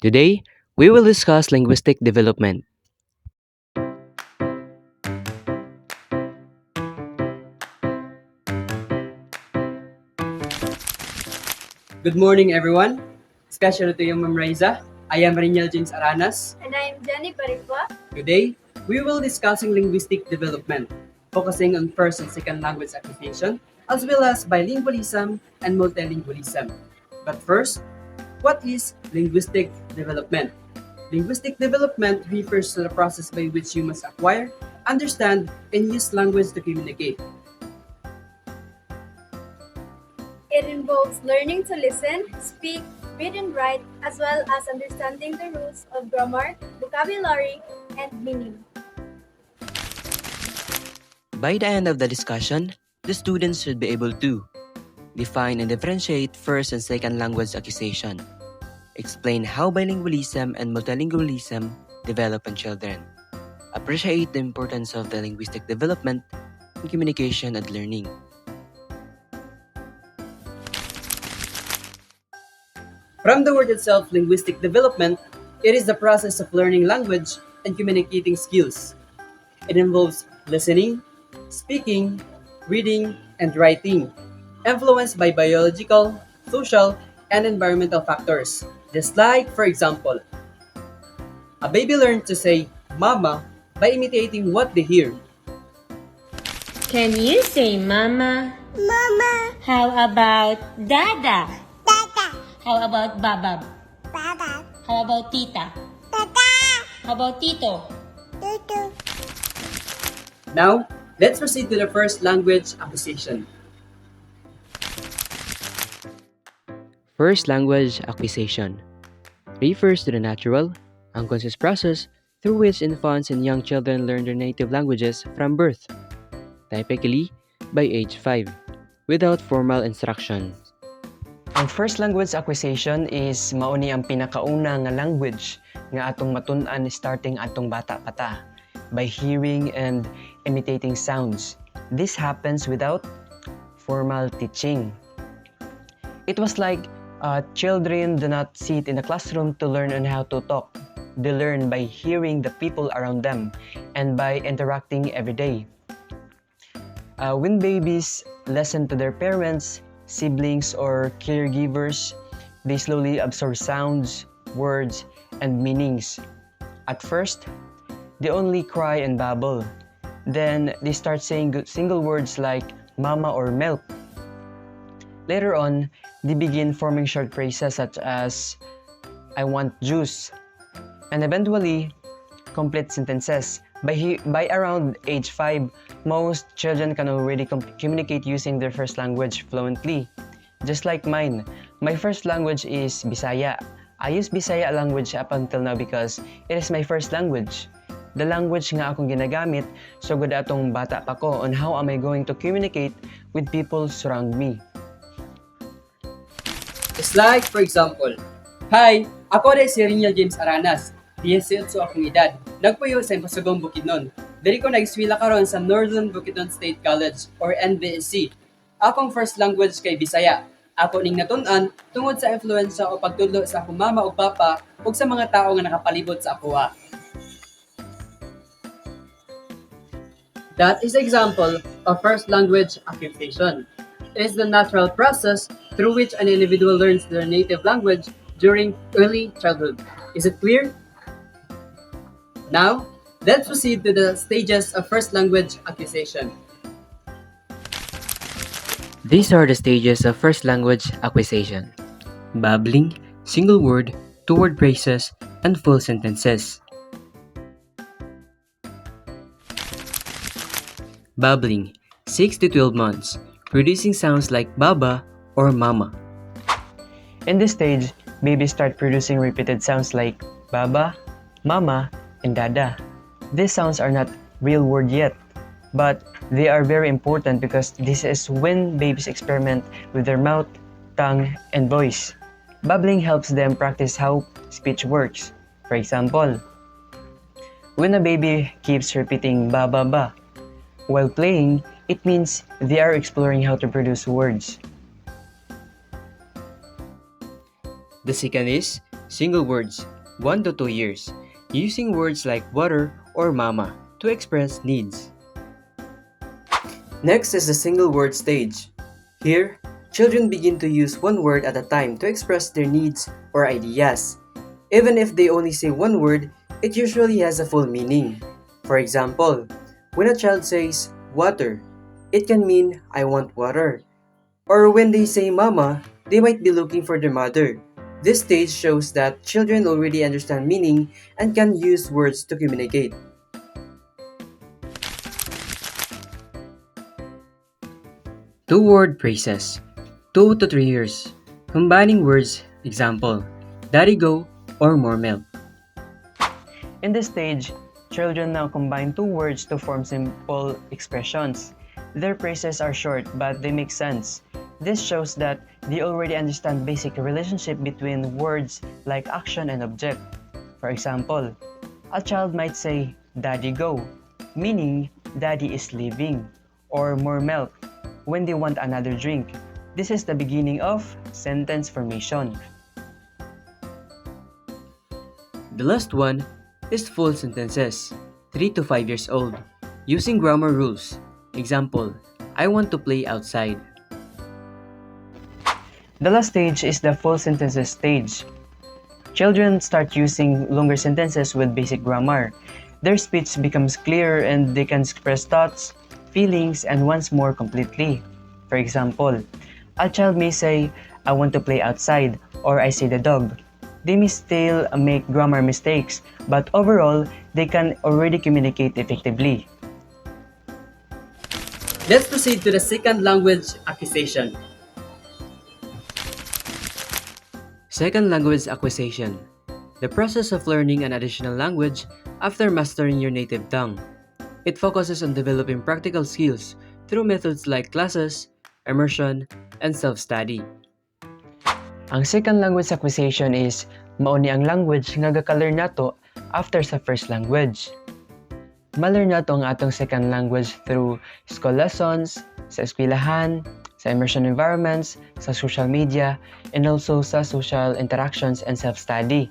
Today, we will discuss linguistic development. Good morning, everyone. Special to you, Ma'am Raiza. I am Reniel James Aranas. And I am Jenny Barigua. Today, we will discussing linguistic development, focusing on first and second language acquisition, as well as bilingualism and multilingualism. But first, what is linguistic development? Linguistic development refers to the process by which humans acquire, understand, and use language to communicate. It involves learning to listen, speak, read, and write, as well as understanding the rules of grammar, vocabulary, and meaning. By the end of the discussion, the students should be able to define and differentiate first and second language acquisition, explain how bilingualism and multilingualism develop in children, appreciate the importance of the linguistic development in communication and learning. From the word itself, linguistic development, it is the process of learning language and communicating skills. It involves listening, speaking, reading, and writing, influenced by biological, social, and environmental factors. Just like, for example, a baby learns to say mama by imitating what they hear. Can you say mama? Mama, How about dada? Dada, How about babab? Baba, How about tita? Dada, How about tito? Tutu, Now, let's proceed to the first language acquisition. First language acquisition refers to the natural, unconscious process through which infants and young children learn their native languages from birth, typically by age 5, without formal instruction. Ang first language acquisition is mauni ang pinakauna nga language nga atong matun-an starting atong bata pa ta by hearing and imitating sounds. This happens without formal teaching. It was like children do not sit in the classroom to learn on how to talk. They learn by hearing the people around them and by interacting every day. When babies listen to their parents, siblings, or caregivers, they slowly absorb sounds, words, and meanings. At first, they only cry and babble. Then, they start saying single words like mama or milk. Later on, they begin forming short phrases such as I want juice, and eventually, complete sentences. By around age 5, most children can already communicate using their first language fluently. Just like mine, my first language is Bisaya. I use Bisaya language up until now because it is my first language. The language nga akong ginagamit, so good atong bata pa ko on how am I going to communicate with people surround me. It's like, for example, Hi, ako rin si Reniel James Aranas. 18 akong edad. Nagpuyo sa Impasugong Bukidnon. Diri ko nag-eskwela karon sa Northern Bukidnon State College or NBSC. Akong first language kay Bisaya. Ako ning natun-an tungod sa influensya o pagtudlo sa akong mama ug papa ug sa mga tao nga nakapalibot sa akoa. That is example of first language acquisition. It is the natural process through which an individual learns their native language during early childhood. Is it clear? Now, let's proceed to the stages of first language acquisition. These are the stages of first language acquisition: babbling, single word, two-word phrases, and full sentences. Babbling, 6 to 12 months, producing sounds like baba or mama. In this stage, babies start producing repeated sounds like baba, mama, and dada. These sounds are not real word yet, but they are very important because this is when babies experiment with their mouth, tongue, and voice. Babbling helps them practice how speech works. For example, when a baby keeps repeating ba ba ba while playing, it means they are exploring how to produce words. The second is Single words, 1 to 2 years, using words like water or mama to express needs. Next is the single word stage. Here, children begin to use one word at a time to express their needs or ideas. Even if they only say one word, it usually has a full meaning. For example, when a child says water, it can mean I want water. Or when they say mama, they might be looking for their mother. This stage shows that children already understand meaning and can use words to communicate. Two-word phrases, 2 to 3 years. Combining words, example, daddy go or more milk. In this stage, children now combine two words to form simple expressions. Their phrases are short but they make sense. This shows that they already understand basic relationship between words like action and object. For example, a child might say, daddy go, meaning daddy is leaving, or more milk, when they want another drink. This is the beginning of sentence formation. The last one is full sentences, 3 to 5 years old, using grammar rules. Example, I want to play outside. The last stage is the full sentences stage. Children start using longer sentences with basic grammar. Their speech becomes clearer and they can express thoughts, feelings, and wants more completely. For example, a child may say, I want to play outside, or I see the dog. They may still make grammar mistakes, but overall, they can already communicate effectively. Let's proceed to the second language acquisition. Second language acquisition, the process of learning an additional language after mastering your native tongue. It focuses on developing practical skills through methods like classes, immersion, and self-study. Ang second language acquisition is mao ni ang language nga gaka-learn nato after sa first language. Ma-learn nato ang atong second language through school lessons, sa eskwelahan, sa immersion environments, sa social media, and also sa social interactions and self-study.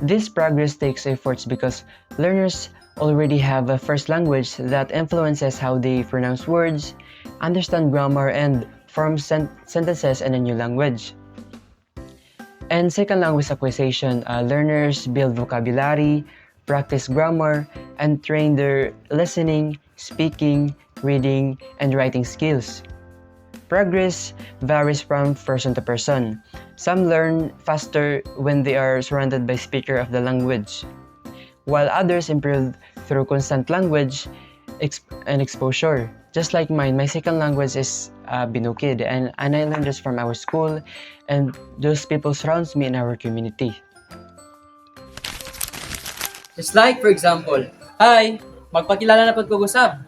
This progress takes efforts because learners already have a first language that influences how they pronounce words, understand grammar, and form sentences in a new language. And second language acquisition, learners build vocabulary, practice grammar, and train their listening, speaking, reading, and writing skills. Progress varies from person to person. Some learn faster when they are surrounded by speaker of the language, while others improve through constant language and exposure. Just like mine, my second language is Binukid, and I learned this from our school and those people surrounds me in our community. Just like, for example, hi, magpakilala na po ko gusab.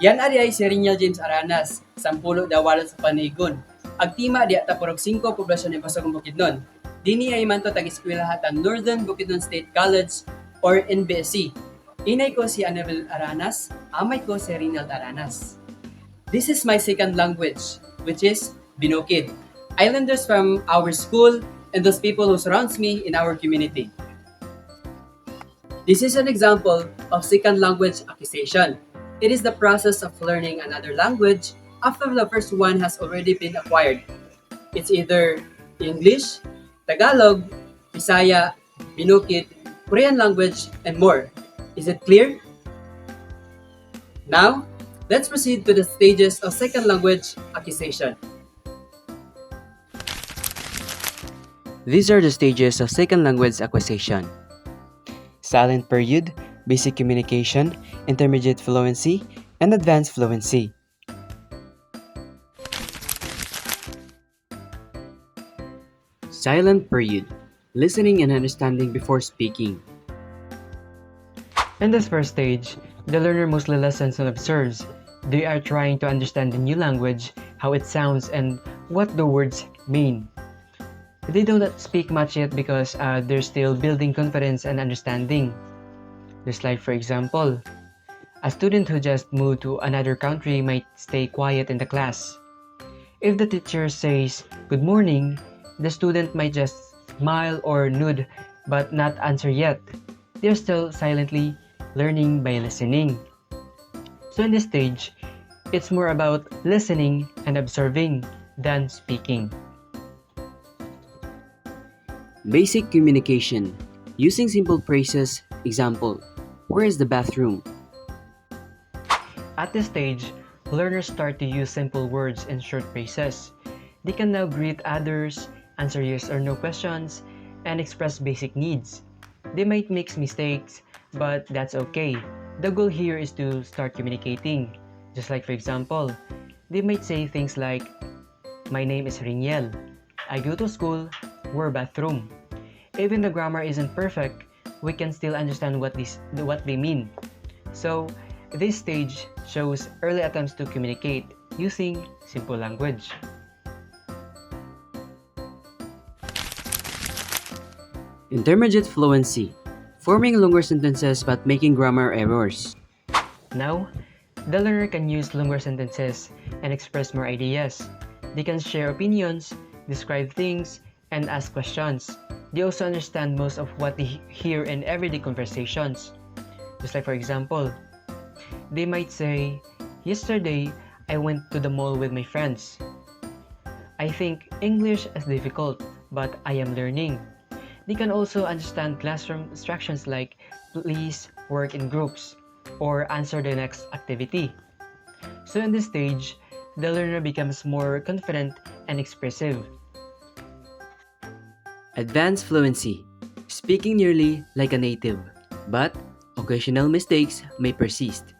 Yan ari ay si Rinyal James Aranas, sampulo dawalan sa Panigon. Agtima di ata porog 5 poblasyon ni Basagong Bukidnon. Dini ay manto tag-eskwelahan ang Northern Bukidnon State College or NBSC. Inay ko si Annabel Aranas, amay ko si Rinald Aranas. This is my second language, which is Binukid. Islanders from our school and those people who surrounds me in our community. This is an example of second language acquisition. It is the process of learning another language after the first one has already been acquired. It's either English, Tagalog, Bisaya, Binukid, Korean language, and more. Is it clear? Now, let's proceed to the stages of second language acquisition. These are the stages of second language acquisition. Silent period, basic communication, intermediate fluency, and advanced fluency. Silent period, listening and understanding before speaking. In this first stage, the learner mostly listens and observes. They are trying to understand the new language, how it sounds, and what the words mean. They don't speak much yet because they're still building confidence and understanding. Just like, for example, a student who just moved to another country might stay quiet in the class. If the teacher says, "Good morning," the student might just smile, or nod but not answer yet. They're still silently learning by listening. So in this stage, it's more about listening and observing than speaking. Basic communication. Using simple phrases. Example, where is the bathroom? At this stage, learners start to use simple words and short phrases. They can now greet others, answer yes or no questions, and express basic needs. They might make mistakes, but that's okay. The goal here is to start communicating. Just like for example, they might say things like, my name is Riniel. I go to school, where bathroom. Even the grammar isn't perfect, we can still understand what they mean. So, this stage shows early attempts to communicate using simple language. Intermediate fluency. Forming longer sentences but making grammar errors. Now, the learner can use longer sentences and express more ideas. They can share opinions, describe things, and ask questions. They also understand most of what they hear in everyday conversations. Just like for example, they might say, yesterday I went to the mall with my friends. I think English is difficult, but I am learning. They can also understand classroom instructions like please work in groups or answer the next activity. So in this stage, the learner becomes more confident and expressive. Advanced fluency. Speaking nearly like a native, but occasional mistakes may persist.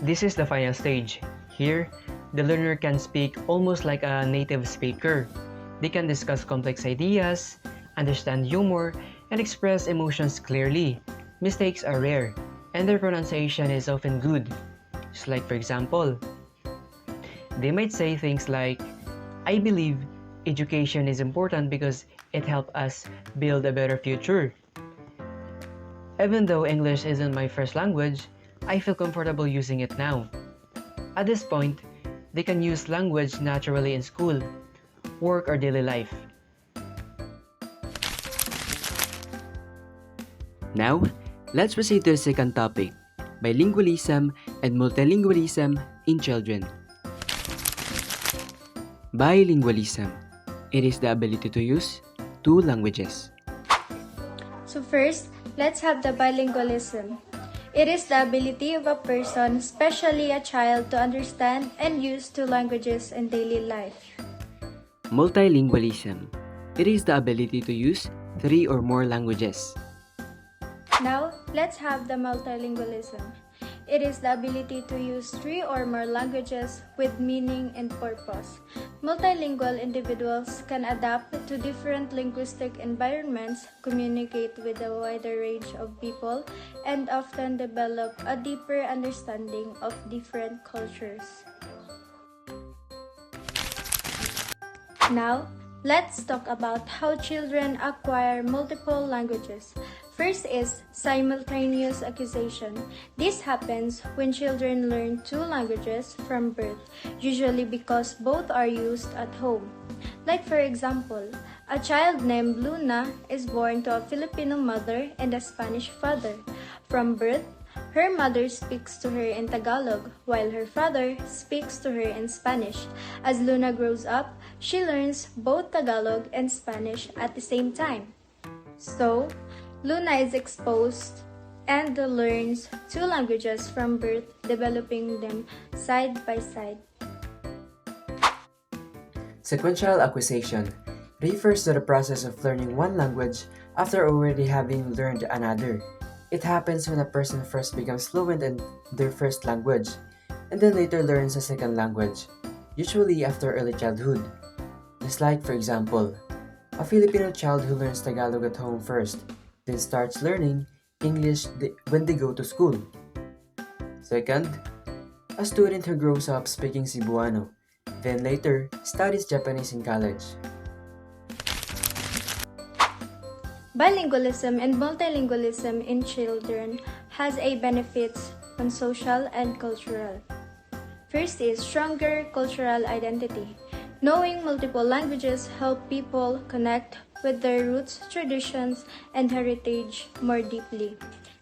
This is the final stage. Here, the learner can speak almost like a native speaker. They can discuss complex ideas, understand humor, and express emotions clearly. Mistakes are rare, and their pronunciation is often good. Just like for example, they might say things like, I believe education is important because it helps us build a better future. Even though English isn't my first language, I feel comfortable using it now. At this point, they can use language naturally in school, work, or daily life. Now, let's proceed to the second topic, bilingualism and multilingualism in children. Bilingualism. It is the ability to use two languages. So first, let's have the bilingualism. It is the ability of a person, especially a child, to understand and use two languages in daily life. Multilingualism. It is the ability to use three or more languages. Now, let's have the multilingualism. It is the ability to use three or more languages with meaning and purpose. Multilingual individuals can adapt to different linguistic environments, communicate with a wider range of people, and often develop a deeper understanding of different cultures. Now, let's talk about how children acquire multiple languages. First is simultaneous acquisition. This happens when children learn two languages from birth, usually because both are used at home. Like for example, a child named Luna is born to a Filipino mother and a Spanish father. From birth, her mother speaks to her in Tagalog, while her father speaks to her in Spanish. As Luna grows up, she learns both Tagalog and Spanish at the same time. So, Luna is exposed and learns two languages from birth, developing them side by side. Sequential acquisition refers to the process of learning one language after already having learned another. It happens when a person first becomes fluent in their first language and then later learns a second language, usually after early childhood. Just like, for example, a Filipino child who learns Tagalog at home first, then starts learning English when they go to school. Second, a student who grows up speaking Cebuano, then later studies Japanese in college. Bilingualism and multilingualism in children has a benefits on social and cultural. First is stronger cultural identity. Knowing multiple languages help people connect with their roots, traditions, and heritage more deeply.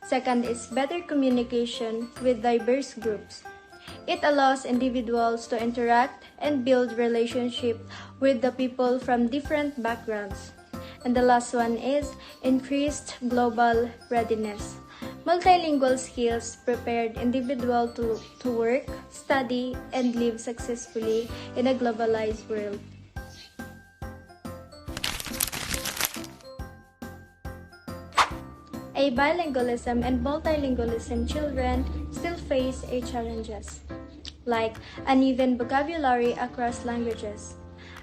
Second is better communication with diverse groups. It allows individuals to interact and build relationships with the people from different backgrounds. And the last one is increased global readiness. Multilingual skills prepared individual to work, study, and live successfully in a globalized world. A bilingualism and multilingualism children still face a challenges, like uneven vocabulary across languages.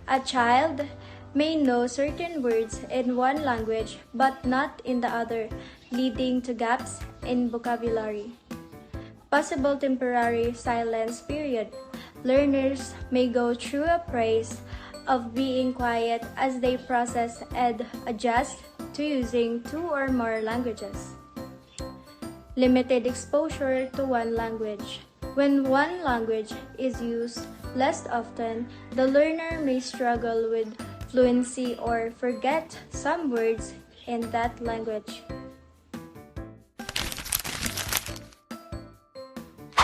A child may know certain words in one language but not in the other, leading to gaps in vocabulary. Possible temporary silence period. Learners may go through a phase of being quiet as they process and adjust to using two or more languages. Limited exposure to one language. When one language is used less often, the learner may struggle with fluency or forget some words in that language.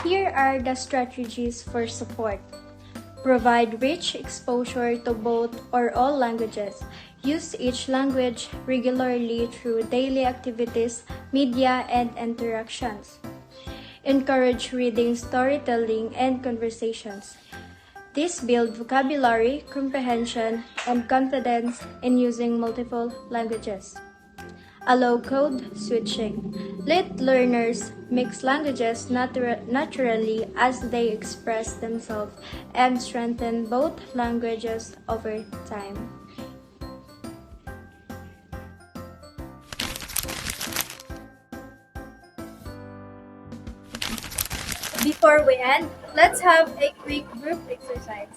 Here are the strategies for support. Provide rich exposure to both or all languages. Use each language regularly through daily activities, media, and interactions. Encourage reading, storytelling, and conversations. This builds vocabulary, comprehension, and confidence in using multiple languages. Allow code switching. Let learners mix languages naturally as they express themselves and strengthen both languages over time. Before we end, let's have a quick group exercise.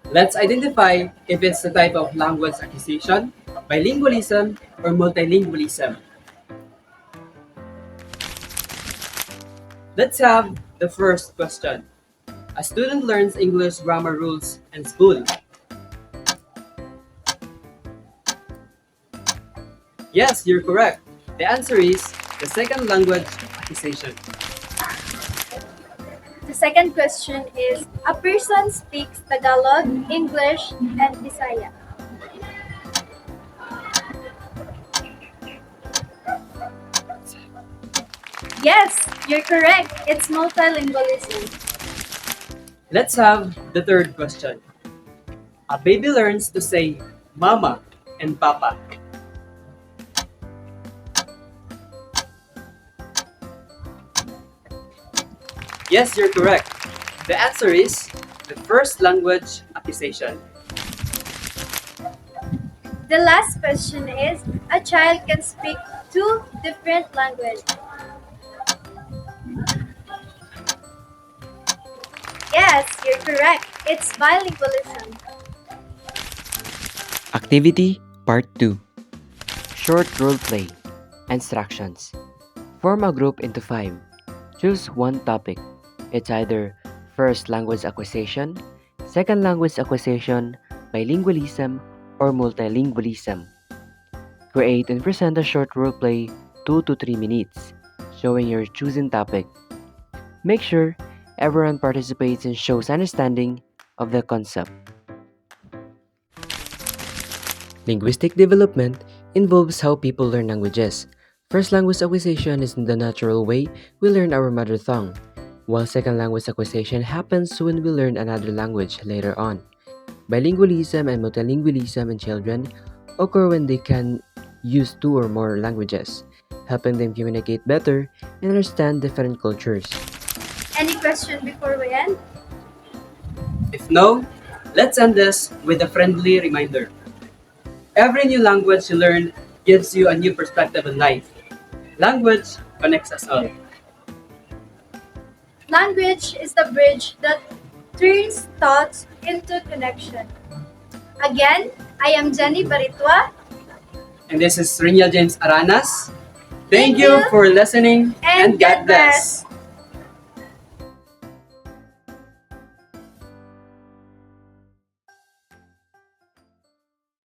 Let's identify if it's a type of language acquisition, bilingualism, or multilingualism. Let's have the first question. A student learns English grammar rules in school. Yes, you're correct. The answer is the second language acquisition. The second question is, a person speaks Tagalog, English, and Bisaya. Yes, you're correct. It's multilingualism. Let's have the third question. A baby learns to say mama and papa. Yes, you're correct. The answer is the first language acquisition. The last question is, a child can speak two different languages. Yes, you're correct. It's bilingualism. Activity Part 2. Short role play. Instructions. Form a group into 5. Choose one topic. It's either first language acquisition, second language acquisition, bilingualism, or multilingualism. Create and present a short role play 2 to 3 minutes, showing your chosen topic. Make sure everyone participates and shows understanding of the concept. Linguistic development involves how people learn languages. First language acquisition is the natural way we learn our mother tongue, while second language acquisition happens when we learn another language later on. Bilingualism and multilingualism in children occur when they can use 2 or more languages, helping them communicate better and understand different cultures. Any question before we end? If no, let's end this with a friendly reminder. Every new language you learn gives you a new perspective on life. Language connects us all. Language is the bridge that turns thoughts into connection. Again, I am Jenny Baritua. And this is Rinya James Aranas. Thank Thank you you. for listening and God bless.